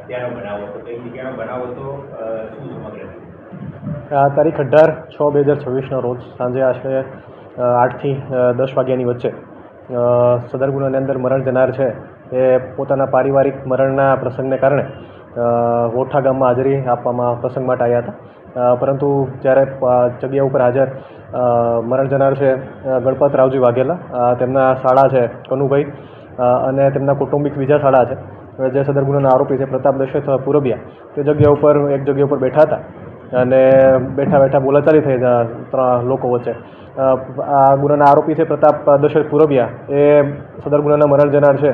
ત્યાંનો બનાવ હતો, કઈ જગ્યાનો બનાવ હતો, શું સમગ્ર? તારીખ 18/6/2026ના રોજ સાંજે આશરે 8થી 10 વાગ્યાની વચ્ચે સદર ગુનાની અંદર મરણ જનાર છે એ પોતાના પારિવારિક મરણના પ્રસંગને કારણે વોઠા ગામમાં હાજરી આપવામાં પ્રસંગ માટે આવ્યા હતા. પરંતુ જ્યારે જગ્યા ઉપર હાજર મરણ જનાર છે ગણપત રાવજી વાઘેલા, તેમના શાળા છે કનુભાઈ, અને તેમના કૌટુંબિક બીજા શાળા છે જે સદર ગુનાના આરોપી છે પ્રતાપ દશરથ પુરબિયા, તે જગ્યા ઉપર એક જગ્યા ઉપર બેઠા હતા અને બેઠા બોલાચાલી થઈ ત્રણ લોકો વચ્ચે. આ ગુનાના આરોપી છે પ્રતાપ દશરથ પુરબિયા, એ સદર ગુનાના મરણ જનાર છે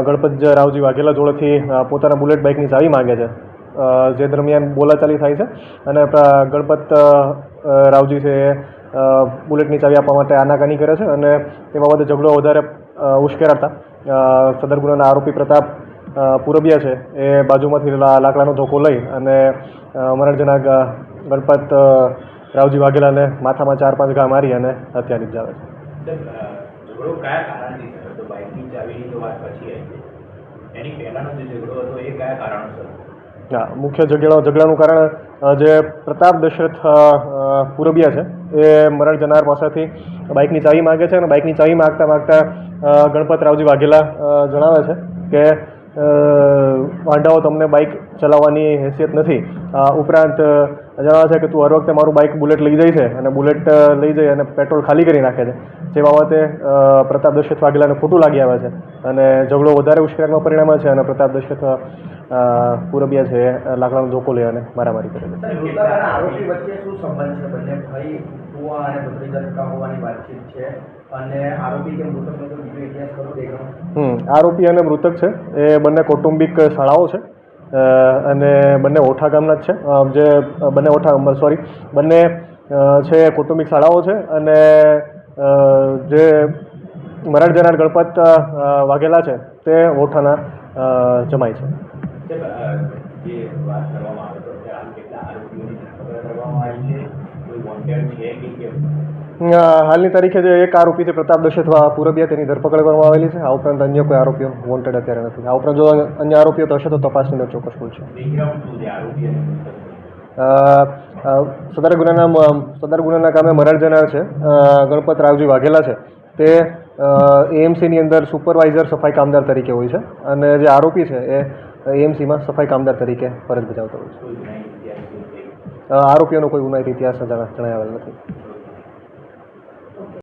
ગણપત રાવજી વાઘેલા જોડેથી પોતાના બુલેટ બાઇકની ચાવી માગે છે, જે દરમિયાન બોલાચાલી થાય છે અને ગણપત રાવજી છે એ બુલેટની ચાવી આપવા માટે આનાકાની કરે છે અને તે બાબતે ઝઘડો વધારે ઉશ્કેરાતા સદર ગુનાના આરોપી પ્રતાપ પુરબિયા છે એ બાજુમાંથી લાકડાનો ધોકો લઈ અને મરણ જનાર ગણપત રાવજી વાઘેલાને માથામાં 4-5 ઘા મારી અને હત્યા નિપજાવે છે. ઝઘડો કયા કારણથી થયો હતો? બાઇકની ચાવીની તો વાત પછી આવી, એની પહેલાનો જે ઝઘડો હતો એ કયા કારણોસર? હા, મુખ્ય ઝઘડાનું કારણ જે પ્રતાપ દશરથ પુરબિયા છે એ મરણ જનાર પાસેથી બાઇકની ચાવી માગે છે અને બાઇકની ચાવી માગતા ગણપત રાવજી વાઘેલા જણાવે છે કે વાંઢાઓ તમને બાઇક ચલાવવાની હેસિયત નથી. ઉપરાંત જણાવે છે કે તું હર વખતે મારું બાઇક બુલેટ લઈ જાય છે અને બુલેટ લઈ જઈ અને પેટ્રોલ ખાલી કરી નાખે છે, જે બાબતે પ્રતાપ દશરથ વાઘેલાને ખોટું લાગી આવે છે અને ઝઘડો વધારે ઉશ્કેરણમાં પરિણમે છે અને પ્રતાપ દશરથ પુરબિયા છે લાકડાનો ધોકો લઈ અને મારામારી કરે છે. આરોપી વચ્ચે શું સંબંધ છે? બંને ભાઈ ફુવા અને ભત્રીજા હોવાની વાતચીત છે અને આરોપી કે મૃતકનો તો બીજો ઇતિહાસ ખરો દેખાડો? આરોપી અને મૃતક છે એ બંને કૌટુંબિક શાળાઓ છે અને બંને ઓઠા ગામના જ છે. બંને છે કૌટુંબિક શાળાઓ છે અને જે મરણ જનાર ગણપત વાઘેલા છે તે ઓઠાના જમાઈ છે. જે વાત કરવામાં આવે તો હાલ કેટલા આરોપીઓની ધરપકડ કરવામાં આવી છે? કોઈ વોન્ટેડ છે કે કેમ? હાલની તારીખે જે એક આરોપી છે પ્રતાપ દશરથ પુરબિયા, તેની ધરપકડ કરવામાં આવેલી છે. આ ઉપરાંત અન્ય કોઈ આરોપીઓ વોન્ટેડ અત્યારે નથી. આ ઉપરાંત જો અન્ય આરોપીઓ થશે તો તપાસની અંદર ચોક્કસ ખુલશે. સદર ગુનાના કામે મરણ જનાર છે ગણપત રાવજી વાઘેલા છે તે એએમસીની અંદર સુપરવાઇઝર સફાઈ કામદાર તરીકે હોય છે અને જે આરોપી છે એ એએમસીમાં સફાઈ કામદાર તરીકે ફરજ બજાવતો હોય છે. આરોપીઓનો કોઈ ગુનાહિત ઇતિહાસ જણાવેલ નથી.